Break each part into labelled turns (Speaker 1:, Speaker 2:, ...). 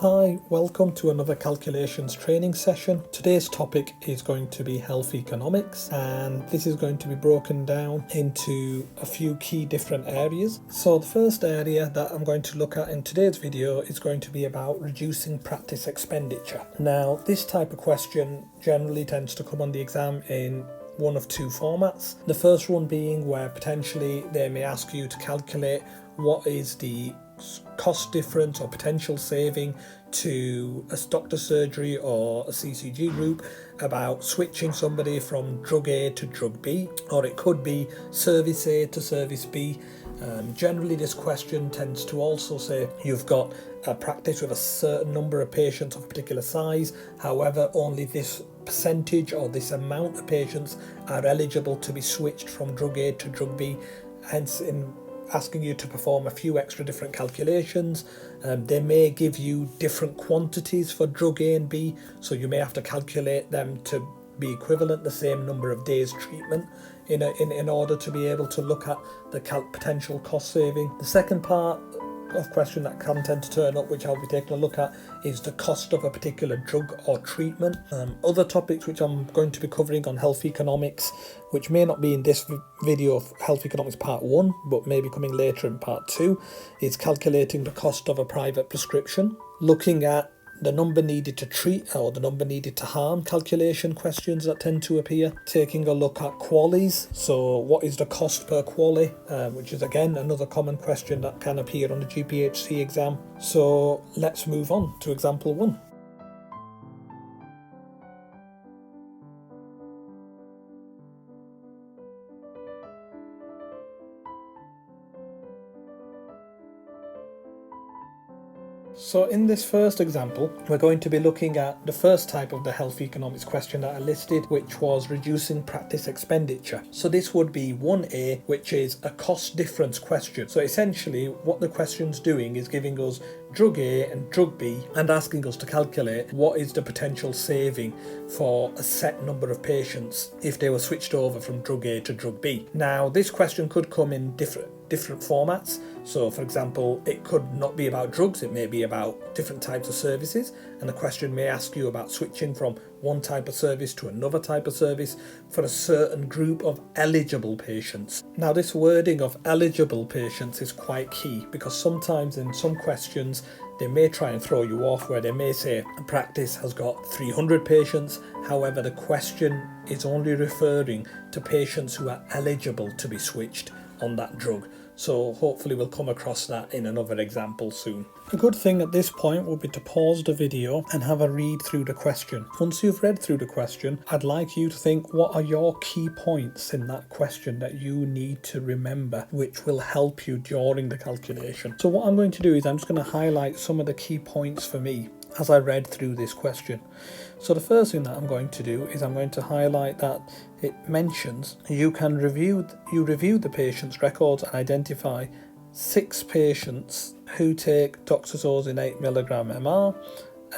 Speaker 1: Hi, welcome to another calculations training session. Today's topic is going to be health economics, and this is going to be broken down into a few key different areas. So the first area that I'm going to look at in today's video is going to be about reducing practice expenditure. Now, this type of question generally tends to come on the exam in one of two formats. The first one being where potentially they may ask you to calculate what is the cost difference or potential saving to a doctor surgery or a CCG group about switching somebody from drug A to drug B, or it could be service A to service B. Generally this question tends to also say you've got a practice with a certain number of patients of a particular size, however only this percentage or this amount of patients are eligible to be switched from drug A to drug B, hence in asking you to perform a few extra different calculations. They may give you different quantities for drug A and B, so you may have to calculate them to be equivalent the same number of days treatment in order to be able to look at the potential cost saving. The second part of question that can tend to turn up, which I'll be taking a look at, is the cost of a particular drug or treatment. Other topics which I'm going to be covering on health economics, which may not be in this video of health economics part 1 but may be coming later in part 2, is calculating the cost of a private prescription, looking at the number needed to treat or the number needed to harm calculation questions that tend to appear, taking a look at QALYs, so what is the cost per QALY, which is again another common question that can appear on the GPHC exam. So let's move on to example 1. So in this first example, we're going to be looking at the first type of the health economics question that I listed, which was reducing practice expenditure. So this would be 1A, which is a cost difference question. So essentially what the question's doing is giving us drug A and drug B and asking us to calculate what is the potential saving for a set number of patients if they were switched over from drug A to drug B. Now this question could come in different formats. So for example, it could not be about drugs, it may be about different types of services, and the question may ask you about switching from one type of service to another type of service for a certain group of eligible patients. Now this wording of eligible patients is quite key, because sometimes in some questions they may try and throw you off where they may say a practice has got 300 patients, however the question is only referring to patients who are eligible to be switched on that drug. So hopefully we'll come across that in another example soon. A good thing at this point would be to pause the video and have a read through the question. Once you've read through the question, I'd like you to think, what are your key points in that question that you need to remember, which will help you during the calculation. So what I'm going to do is I'm just going to highlight some of the key points for me as I read through this question. So the first thing that I'm going to do is I'm going to highlight that it mentions you review the patient's records and identify 6 patients who take doxazosine 8mg MR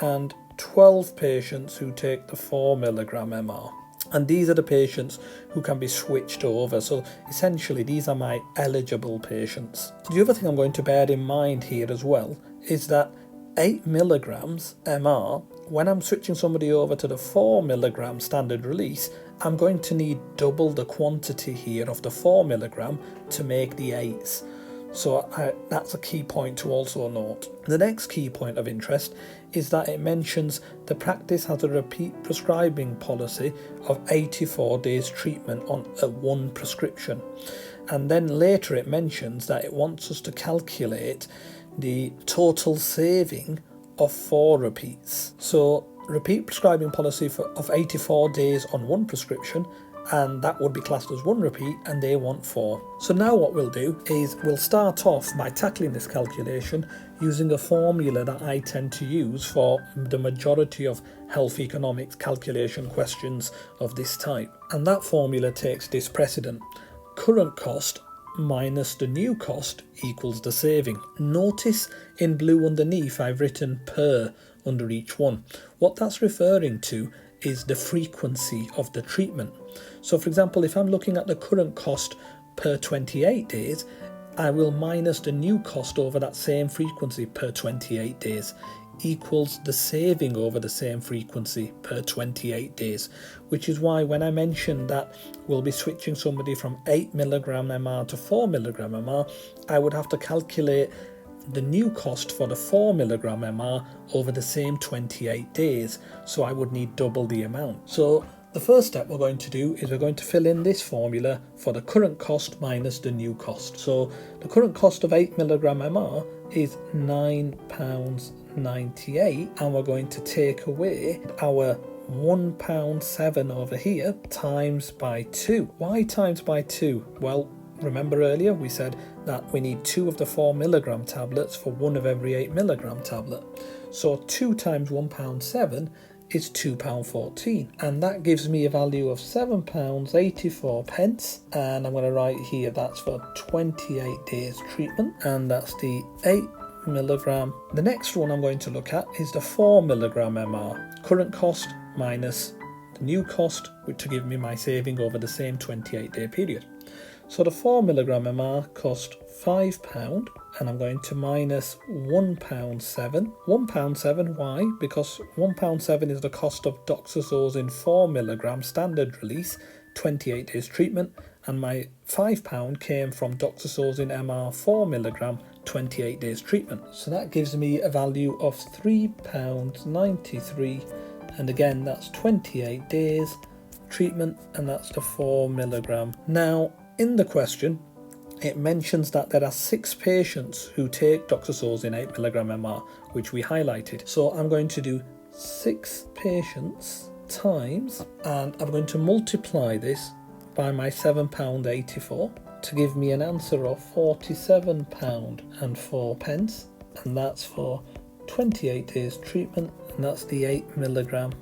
Speaker 1: and 12 patients who take the 4mg MR. And these are the patients who can be switched over. So essentially these are my eligible patients. The other thing I'm going to bear in mind here as well is that 8mg MR, when I'm switching somebody over to the 4mg standard release, I'm going to need double the quantity here of the 4mg to make the 8s. So that's a key point to also note. The next key point of interest is that it mentions the practice has a repeat prescribing policy of 84 days treatment on one prescription. And then later it mentions that it wants us to calculate the total saving of 4 repeats. So repeat prescribing policy of 84 days on one prescription, and that would be classed as 1 repeat, and they want 4. So now what we'll do is we'll start off by tackling this calculation using a formula that I tend to use for the majority of health economics calculation questions of this type. And that formula takes this precedent: current cost minus the new cost equals the saving. Notice in blue underneath I've written per under each one. What that's referring to is the frequency of the treatment. So for example, if I'm looking at the current cost per 28 days, I will minus the new cost over that same frequency per 28 days. equals the saving over the same frequency per 28 days, which is why when I mentioned that we'll be switching somebody from 8mg MR to 4mg MR, I would have to calculate the new cost for the 4mg MR over the same 28 days, so I would need double the amount. So the first step we're going to do is we're going to fill in this formula for the current cost minus the new cost. So the current cost of 8mg MR is £9.98, and we're going to take away our £1.07 over here times by 2. Why times by 2? Well, remember earlier we said that we need 2 of the 4mg tablets for 1 of every 8mg tablet. So 2 times £1.07 is £2.14, and that gives me a value of £7.84, and I'm going to write here that's for 28 days treatment, and that's the 8mg. The next one I'm going to look at is the 4mg MR, current cost minus the new cost, which to give me my saving over the same 28-day period. So the 4mg MR cost £5, and I'm going to minus £1.07. £1.07, why? Because £1.07 is the cost of doxazosine 4mg standard release, 28 days treatment, and my £5 came from doxazosine MR 4mg, 28 days treatment. So that gives me a value of £3.93, and again that's 28 days treatment, and that's the 4mg. Now, in the question, it mentions that there are 6 patients who take doxazosine 8mg MR, which we highlighted. So I'm going to do 6 patients times, and I'm going to multiply this by my £7.84 to give me an answer of £47.04, and that's for 28 days treatment, and that's the 8mg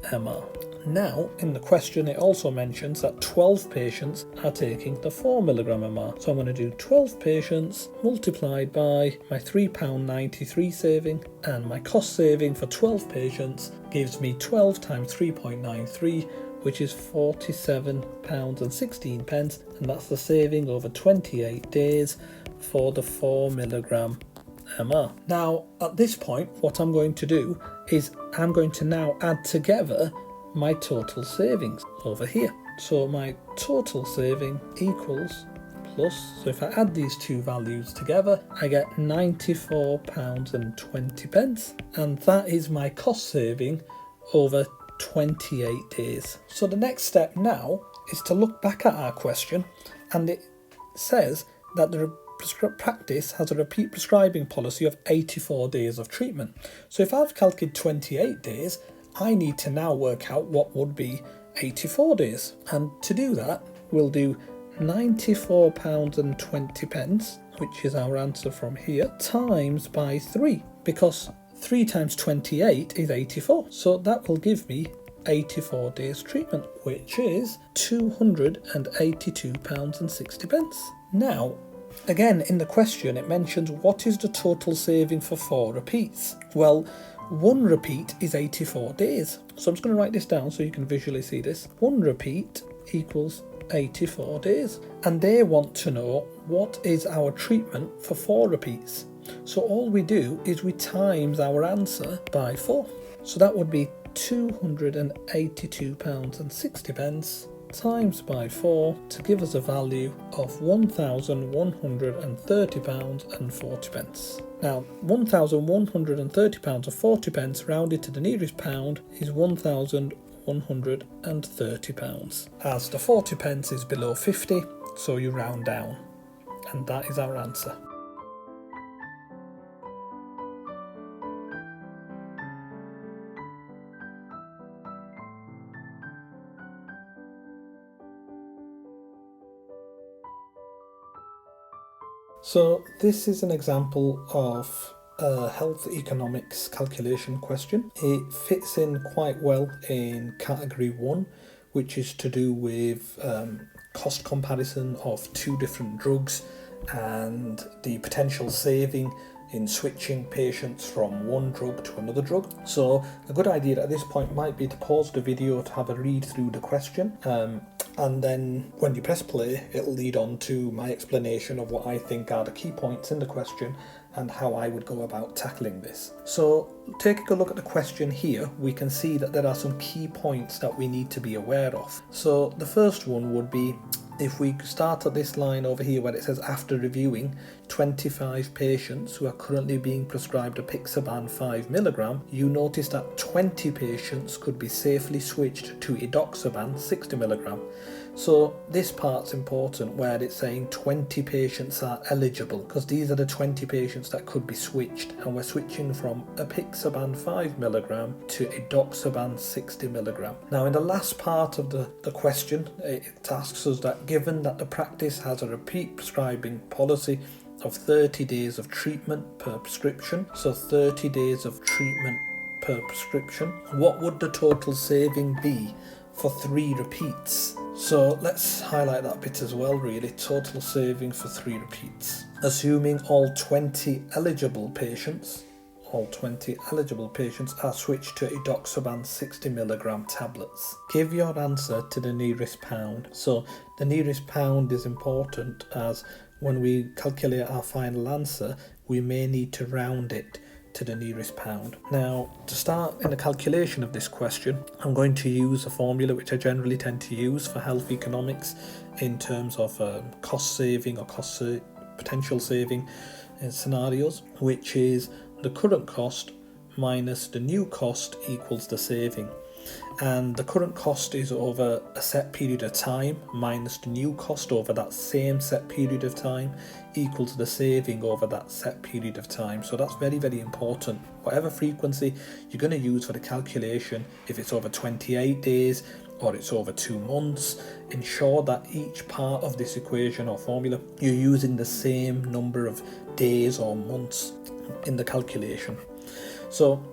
Speaker 1: MR. Now, in the question, it also mentions that 12 patients are taking the 4mg MR. So I'm going to do 12 patients multiplied by my £3.93 saving, and my cost saving for 12 patients gives me 12 times 3.93, which is £47.16, and that's the saving over 28 days for the 4mg MR. Now, at this point, what I'm going to do is I'm going to now add together my total savings over here. So my total saving equals plus, so if I add these two values together, I get £94.20, and that is my cost saving over 28 days. So the next step now is to look back at our question, and it says that the practice has a repeat prescribing policy of 84 days of treatment. So if I've calculated 28 days, I need to now work out what would be 84 days. And to do that, we'll do £94.20, which is our answer from here, times by 3, because 3 times 28 is 84. So that will give me 84 days treatment, which is £282.60. Now, again, in the question, it mentions what is the total saving for 4 repeats. Well, 1 repeat is 84 days. So I'm just going to write this down so you can visually see this. 1 repeat equals 84 days. And they want to know what is our treatment for 4 repeats. So all we do is we times our answer by 4. So that would be £282.60 times by 4 to give us a value of £1,130.40. Now, £1,130.40 rounded to the nearest pound is £1,130, as the 40p is below 50, so you round down, and that is our answer. So this is an example of a health economics calculation question. It fits in quite well in category 1, which is to do with cost comparison of 2 different drugs and the potential saving in switching patients from one drug to another drug. So a good idea at this point might be to pause the video to have a read through the question, and then when you press play, it'll lead on to my explanation of what I think are the key points in the question and how I would go about tackling this. So taking a look at the question here, we can see that there are some key points that we need to be aware of. So the first one would be, if we start at this line over here where it says after reviewing 25 patients who are currently being prescribed apixaban 5mg, you notice that 20 patients could be safely switched to edoxaban 60mg. So this part's important where it's saying 20 patients are eligible, because these are the 20 patients that could be switched, and we're switching from apixaban 5mg to edoxaban 60mg. Now in the last part of the question, it asks us that given that the practice has a repeat prescribing policy of 30 days of treatment per prescription, so 30 days of treatment per prescription, what would the total saving be for 3 repeats? So let's highlight that bit as well really, total saving for 3 repeats. Assuming all 20 eligible patients are switched to edoxaban 60mg tablets. Give your answer to the nearest pound. So the nearest pound is important, as when we calculate our final answer, we may need to round it to the nearest pound. Now, to start in the calculation of this question, I'm going to use a formula which I generally tend to use for health economics in terms of cost saving or potential saving scenarios, which is the current cost minus the new cost equals the saving. And the current cost is over a set period of time minus the new cost over that same set period of time equals the saving over that set period of time. So that's very, very important. Whatever frequency you're going to use for the calculation, if it's over 28 days or it's over 2 months, ensure that each part of this equation or formula, you're using the same number of days or months in the calculation. So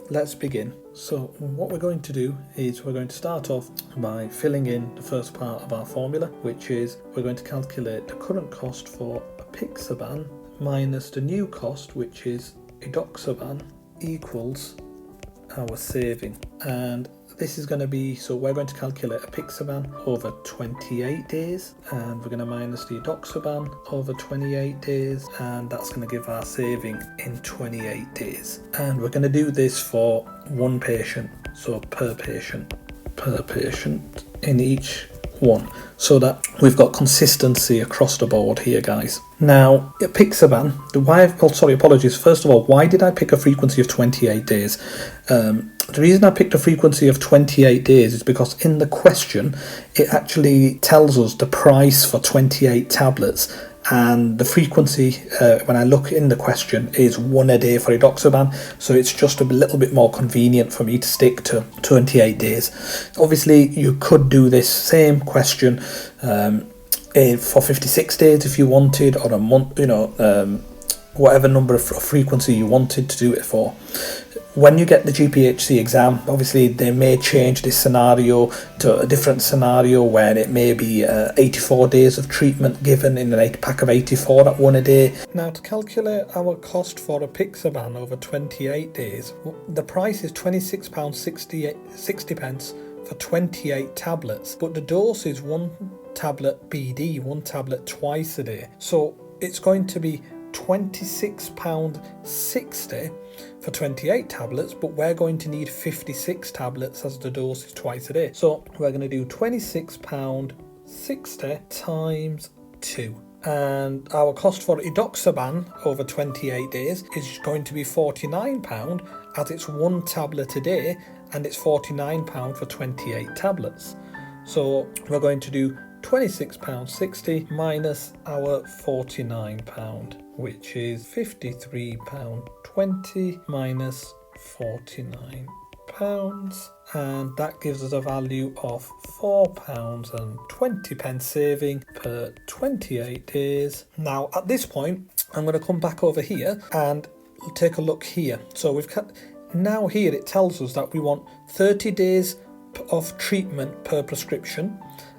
Speaker 1: let's begin. So what we're going to do is we're going to start off by filling in the first part of our formula, which is we're going to calculate the current cost for apixaban minus the new cost, which is edoxaban, equals our saving. And this is going to be, so we're going to calculate apixaban over 28 days, and we're going to minus the edoxaban over 28 days, and that's going to give our saving in 28 days. And we're going to do this for one patient, so per patient in each one, so that we've got consistency across the board here, guys. Now, apixaban, apologies. First of all, why did I pick a frequency of 28 days? The reason I picked a frequency of 28 days is because in the question, it actually tells us the price for 28 tablets. And the frequency, when I look in the question, is 1 a day for edoxaban, so it's just a little bit more convenient for me to stick to 28 days. Obviously, you could do this same question for 56 days if you wanted, or a month, whatever number of frequency you wanted to do it for. When you get the GPHC exam, obviously they may change this scenario to a different scenario where it may be 84 days of treatment given in an 8-pack of 84 at 1 a day. Now, to calculate our cost for apixaban over 28 days, the price is £26.60 for 28 tablets, but the dose is 1 tablet BD, 1 tablet twice a day. So it's going to be £26.60 for 28 tablets, but we're going to need 56 tablets as the dose is twice a day. So we're going to do £26.60 times 2. And our cost for edoxaban over 28 days is going to be £49, as it's 1 tablet a day, and it's £49 for 28 tablets. So we're going to do £26.60 minus our £49, which is £53.20 minus £49, and that gives us a value of £4.20 saving per 28 days. Now at this point, I'm going to come back over here and take a look here. So we've got, now here it tells us that we want 30 days of treatment per prescription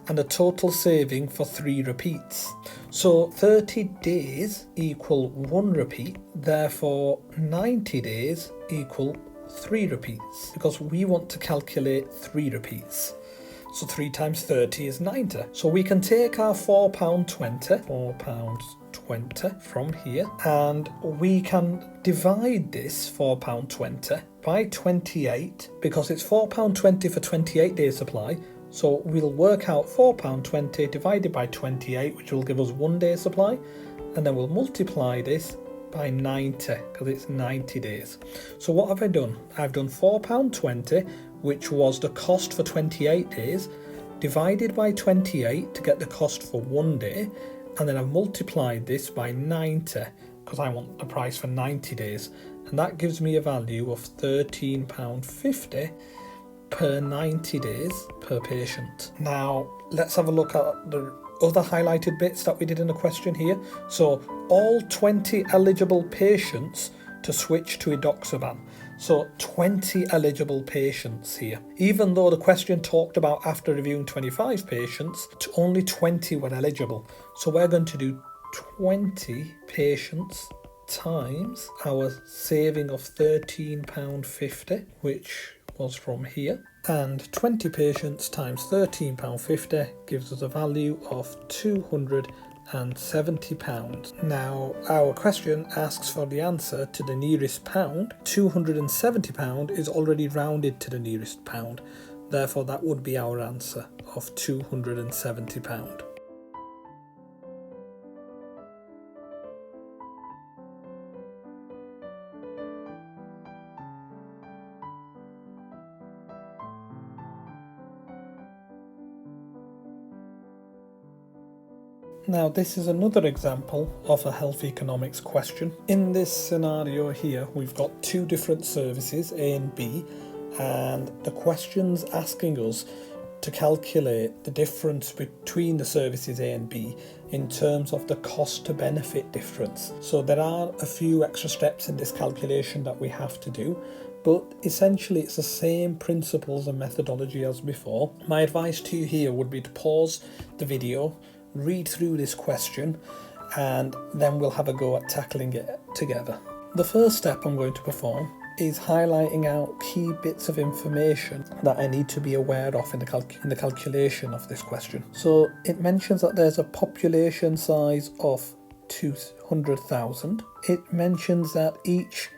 Speaker 1: and a total saving for 3 repeats. So 30 days equal 1 repeat, therefore 90 days equal 3 repeats, because we want to calculate 3 repeats. So 3 times 30 is 90. So we can take our £4.20 from here, and we can divide this £4.20 by 28, because it's £4.20 for 28 days supply. So we'll work out £4.20 divided by 28, which will give us 1 day supply, and then we'll multiply this by 90, because it's 90 days. So what have I done? I've done £4.20, which was the cost for 28 days, divided by 28 to get the cost for 1 day, and then I've multiplied this by 90, because I want the price for 90 days, and that gives me a value of £13.50 per 90 days per patient. Now let's have a look at the other highlighted bits that we did in the question here. So all 20 eligible patients to switch to edoxaban. So 20 eligible patients here. Even though the question talked about after reviewing 25 patients, only 20 were eligible. So we're going to do 20 patients times our saving of £13.50, which was from here, and 20 patients times £13.50 gives us a value of £270. Now our question asks for the answer to the nearest pound. £270 is already rounded to the nearest pound, therefore that would be our answer of £270. Now this is another example of a health economics question. In this scenario here, we've got 2 different services, A and B, and the question's asking us to calculate the difference between the services A and B in terms of the cost to benefit difference. So there are a few extra steps in this calculation that we have to do, but essentially it's the same principles and methodology as before. My advice to you here would be to pause the video, read through this question, and then we'll have a go at tackling it together. The first step I'm going to perform is highlighting out key bits of information that I need to be aware of in the calculation of this question. So it mentions that there's a population size of 200,000. It mentions that each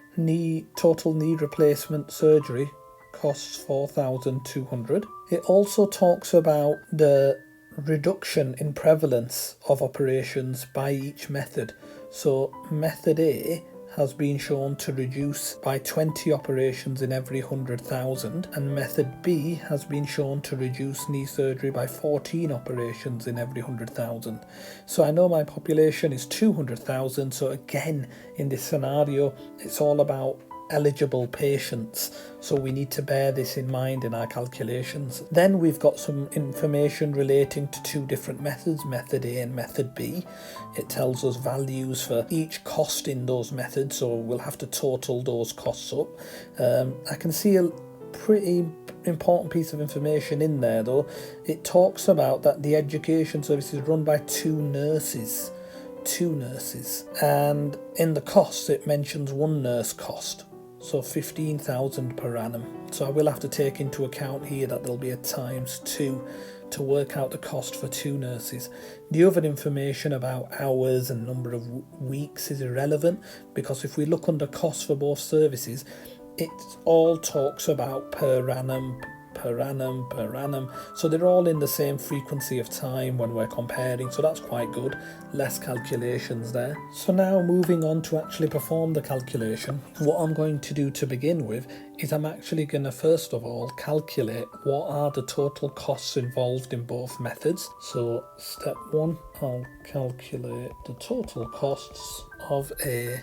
Speaker 1: total knee replacement surgery costs 4,200. It also talks about the reduction in prevalence of operations by each method. So method A has been shown to reduce by 20 operations in every 100,000, and method B has been shown to reduce knee surgery by 14 operations in every 100,000. So I know my population is 200,000, so again in this scenario it's all about eligible patients, so we need to bear this in mind in our calculations. Then we've got some information relating to 2 different methods, method A and method B. It tells us values for each cost in those methods, so we'll have to total those costs up. I can see a pretty important piece of information in there though. It talks about that the education service is run by 2 nurses, and in the costs it mentions 1 nurse cost, so 15,000 per annum. So I will have to take into account here that there'll be a times 2 to work out the cost for 2 nurses. The other information about hours and number of weeks is irrelevant, because if we look under costs for both services, it all talks about per annum, so they're all in the same frequency of time when we're comparing, so that's quite good. Less calculations there. So now moving on to actually perform the calculation, what I'm going to do to begin with is I'm actually going to first of all calculate what are the total costs involved in both methods. So step 1, I'll calculate the total costs of A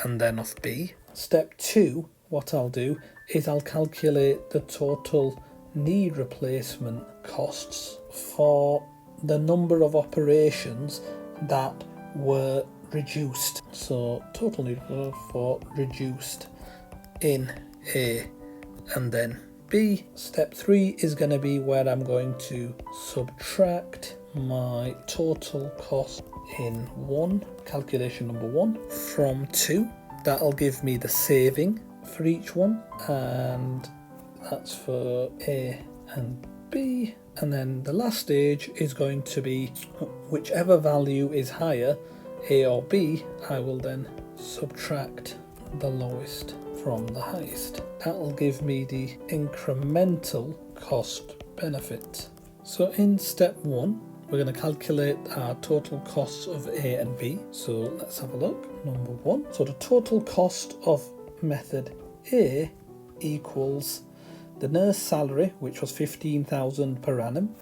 Speaker 1: and then of B. Step 2, what I'll do is I'll calculate the total knee replacement costs for the number of operations that were reduced. So total knee for reduced in A and then B. Step 3 is going to be where I'm going to subtract my total cost in 1, calculation number 1, from 2. That'll give me the saving for each one, and that's for A and B. And then the last stage is going to be whichever value is higher, A or B, I will then subtract the lowest from the highest. That'll give me the incremental cost benefit. So in step 1, we're going to calculate our total costs of A and B. So let's have a look. Number 1. So the total cost of method A equals the nurse salary, which was 15,000 per annum,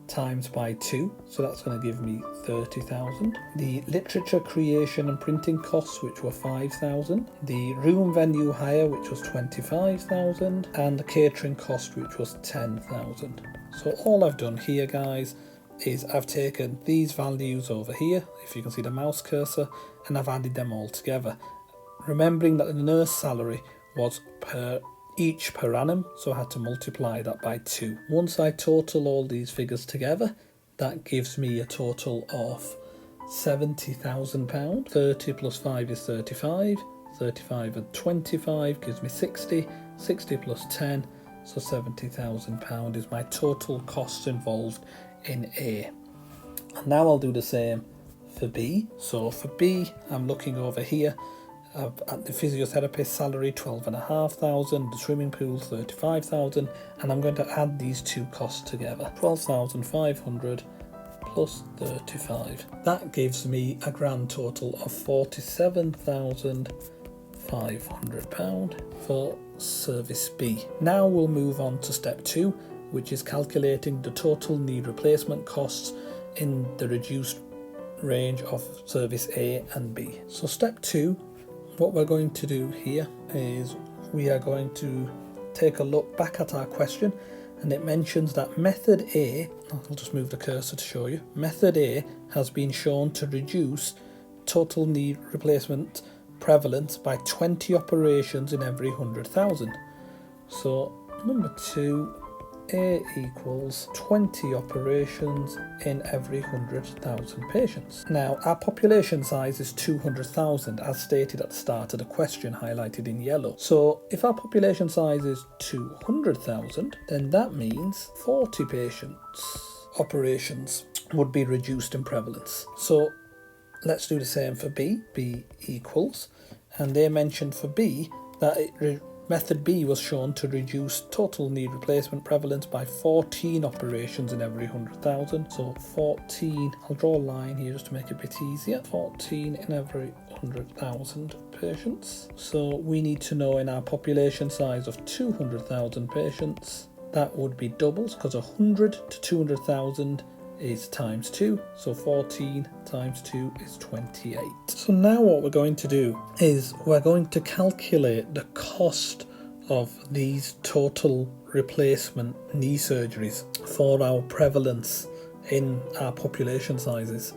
Speaker 1: times by 2, so that's going to give me 30,000. The literature creation and printing costs, which were 5,000. The room venue hire, which was 25,000, and the catering cost, which was 10,000. So all I've done here, guys, is I've taken these values over here, if you can see the mouse cursor, and I've added them all together, remembering that the nurse salary was each per annum, so I had to multiply that by 2. Once I total all these figures together, that gives me a total of £70,000. 30 plus 5 is 35, 35 and 25 gives me 60, 60 plus 10, so £70,000 is my total cost involved in A. And now I'll do the same for B. So for B, I'm looking over here at the physiotherapist salary, 12,500, the swimming pool 35,000, and I'm going to add these two costs together, 12,500 plus 35. That gives me a grand total of £47,500 for service B. Now we'll move on to step 2, which is calculating the total knee replacement costs in the reduced range of service A and B. So step 2, what we're going to do here is we are going to take a look back at our question, and it mentions that method A, I'll just move the cursor to show you, method A has been shown to reduce total knee replacement prevalence by 20 operations in every 100,000. So number 2, A equals 20 operations in every 100,000 patients. Now our population size is 200,000 as stated at the start of the question, highlighted in yellow. So if our population size is 200,000, then that means 40 operations would be reduced in prevalence. So let's do the same for B. B equals, and they mentioned for B that method B was shown to reduce total knee replacement prevalence by 14 operations in every 100,000. So 14, I'll draw a line here just to make it a bit easier, 14 in every 100,000 patients. So we need to know in our population size of 200,000 patients, that would be doubles, because 100 to 200,000 is times 2, so 14 times 2 is 28. So now what we're going to do is we're going to calculate the cost of these total replacement knee surgeries for our prevalence in our population sizes.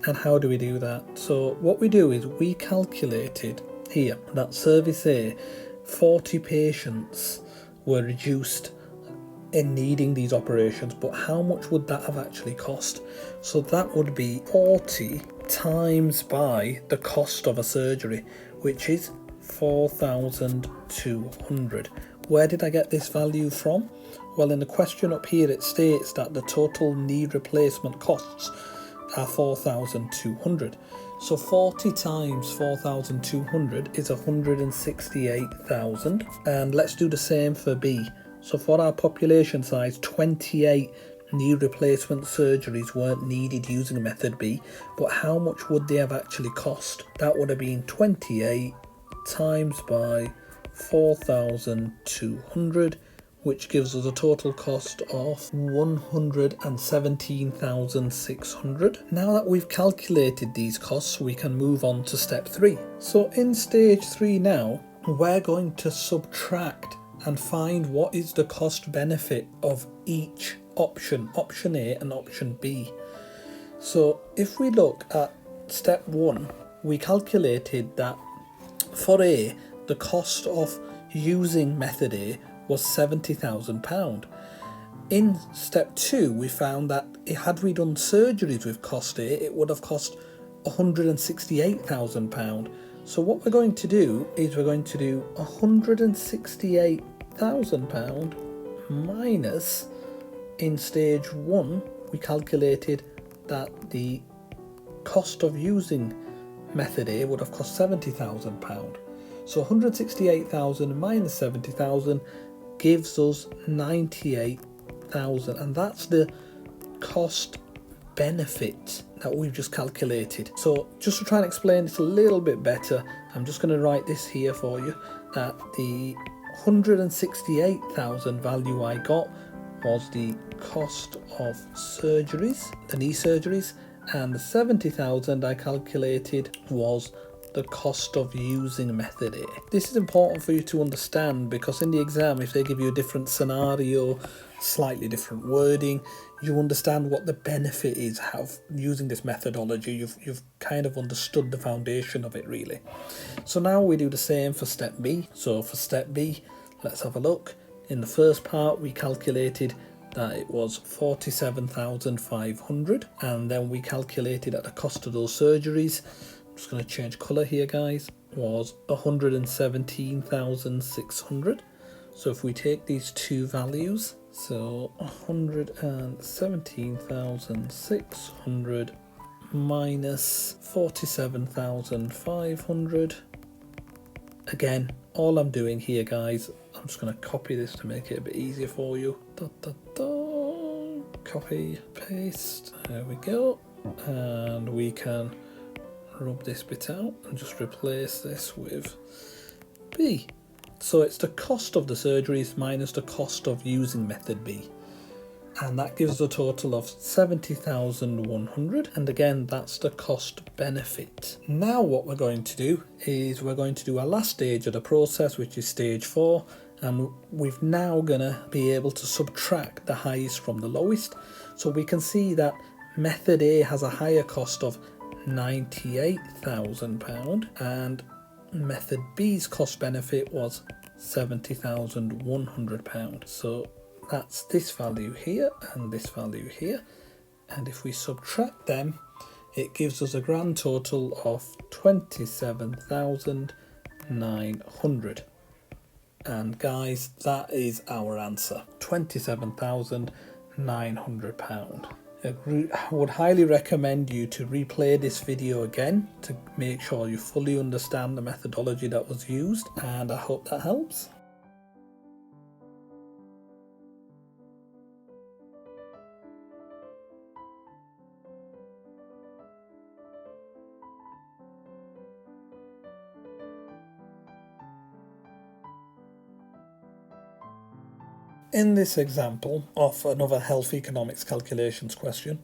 Speaker 1: And how do we do that? So what we do is we calculated here that service A, 40 patients were reduced in needing these operations, but how much would that have actually cost? So that would be 40 times by the cost of a surgery, which is 4,200. Where did I get this value from? Well, in the question up here it states that the total knee replacement costs are 4,200. So 40 times 4,200 is 168,000. And let's do the same for B. So for our population size, 28 knee replacement surgeries weren't needed using method B, but how much would they have actually cost? That would have been 28 times by 4,200, which gives us a total cost of 117,600. Now that we've calculated these costs, we can move on to step 3. So in stage 3 now, we're going to subtract and find what is the cost benefit of each option, option A and option B. So if we look at step 1, we calculated that for A, the cost of using method A was £70,000. In step 2, we found that had we done surgeries with cost A, it would have cost £168,000. So what we're going to do is we're going to do £168,000 minus, in stage 1, we calculated that the cost of using method A would have cost £70,000. So 168,000 minus 70,000 gives us 98,000, and that's the cost benefit that we've just calculated. So just to try and explain this a little bit better, I'm just going to write this here for you, that the 168,000 value I got was the cost of surgeries, the knee surgeries, and the 70,000 I calculated was the cost of using method A. This is important for you to understand, because in the exam, if they give you a different scenario, slightly different wording, you understand what the benefit is of using this methodology. You've kind of understood the foundation of it, really. So now we do the same for step B. So for step B, let's have a look. In the first part, we calculated that it was 47,500, and then we calculated that the cost of those surgeries, I'm just going to change colour here, guys, was 117,600. So if we take these two values, so 117,600 minus 47,500. Again, all I'm doing here, guys, I'm just going to copy this to make it a bit easier for you. Copy, paste, there we go. And we can rub this bit out and just replace this with B. So it's the cost of the surgeries minus the cost of using method B. And that gives a total of 70,100. And again, that's the cost benefit. Now what we're going to do is we're going to do our last stage of the process, which is stage 4. And we've now gonna be able to subtract the highest from the lowest. So we can see that method A has a higher cost of £98,000 and method B's cost benefit was £70,100. So that's this value here and this value here, and if we subtract them, it gives us a grand total of 27,900. And guys, that is our answer, £27,900. I would highly recommend you to replay this video again to make sure you fully understand the methodology that was used, and I hope that helps. In this example of another health economics calculations question,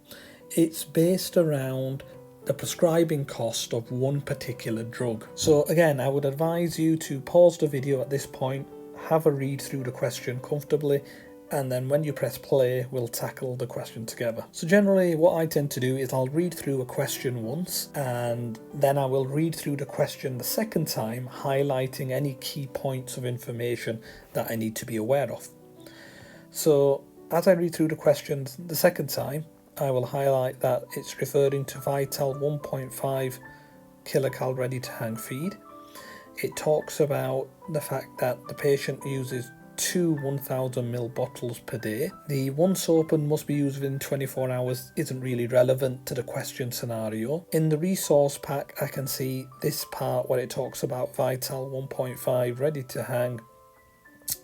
Speaker 1: it's based around the prescribing cost of one particular drug. So again, I would advise you to pause the video at this point, have a read through the question comfortably, and then when you press play, we'll tackle the question together. So generally what I tend to do is I'll read through a question once, and then I will read through the question the second time, highlighting any key points of information that I need to be aware of. So as I read through the questions the second time, I will highlight that it's referring to Vital 1.5 kilocal ready to hang feed. It talks about the fact that the patient uses 2 1000ml bottles per day. The once open must be used within 24 hours isn't really relevant to the question scenario. In the resource pack, I can see this part where it talks about Vital 1.5 ready to hang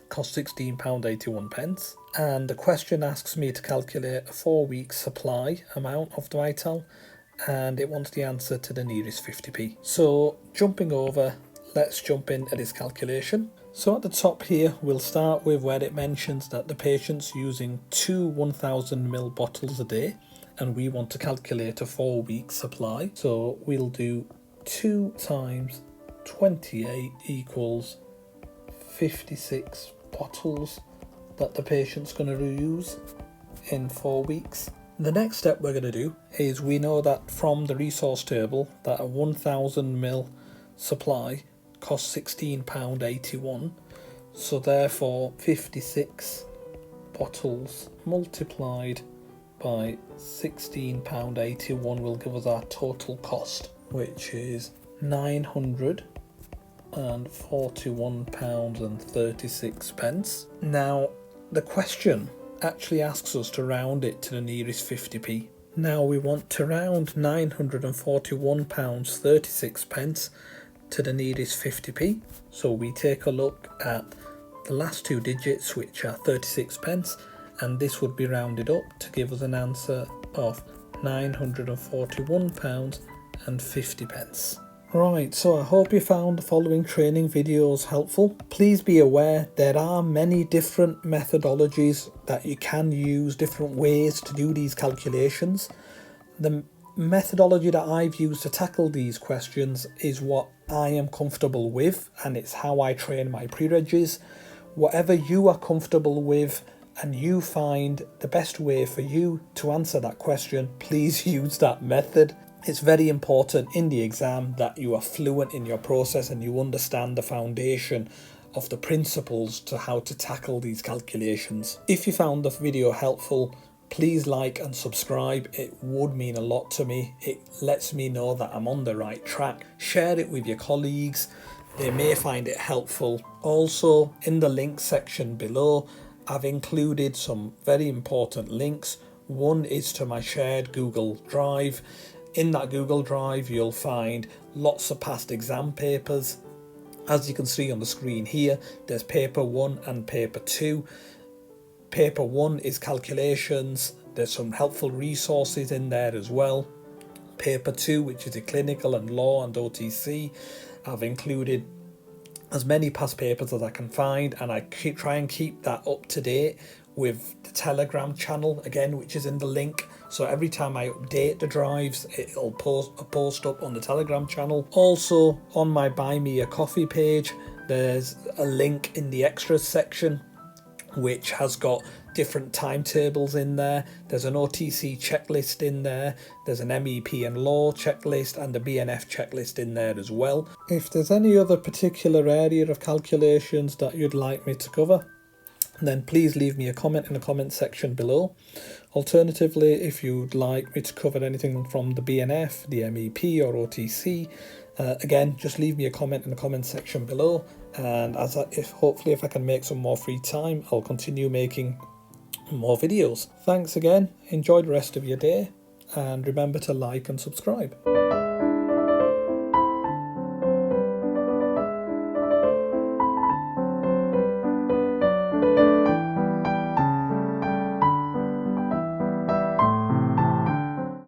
Speaker 1: costs £16.81, and the question asks me to calculate a 4-week supply amount of the Vital, and it wants the answer to the nearest 50p. So jumping over, let's jump into this calculation. So at the top here, we'll start with where it mentions that the patient's using 2 1000ml bottles a day, and we want to calculate a 4-week supply. So we'll do 2 times 28 equals 56 bottles that the patient's going to use in 4 weeks. The next step we're going to do is, we know that from the resource table that a 1000ml supply costs £16.81. So therefore 56 bottles multiplied by £16.81 will give us our total cost, which is £941.36. Now the question actually asks us to round it to the nearest 50p. Now we want to round £941.36 to the nearest 50p. So we take a look at the last two digits, which are 36p, and this would be rounded up to give us an answer of £941.50. Right, so I hope you found the following training videos helpful. Please be aware there are many different methodologies that you can use, different ways to do these calculations. The methodology that I've used to tackle these questions is what I am comfortable with, and it's how I train my pre-regs. Whatever you are comfortable with and you find the best way for you to answer that question, please use that method. It's very important in the exam that you are fluent in your process and you understand the foundation of the principles to how to tackle these calculations. If you found the video helpful, please like and subscribe. It would mean a lot to me. It lets me know that I'm on the right track. Share it with your colleagues. They may find it helpful. Also, in the link section below, I've included some very important links. One is to my shared Google Drive. In that Google Drive, you'll find lots of past exam papers. As you can see on the screen here, there's paper 1 and paper 2. Paper 1 is calculations. There's some helpful resources in there as well. Paper 2, which is a clinical and law and OTC, I've included as many past papers as I can find, and I try and keep that up to date with the Telegram channel again, which is in the link. So every time I update the drives, it'll post up on the Telegram channel. Also on my Buy Me a Coffee page, there's a link in the extras section which has got different timetables in there. There's an OTC checklist in there. There's an MEP and law checklist and a BNF checklist in there as well. If there's any other particular area of calculations that you'd like me to cover, then please leave me a comment in the comment section below. Alternatively, if you'd like me to cover anything from the BNF, the MEP or OTC, again, just leave me a comment in the comment section below, and hopefully if I can make some more free time, I'll continue making more videos. Thanks again, enjoy the rest of your day, and remember to like and subscribe.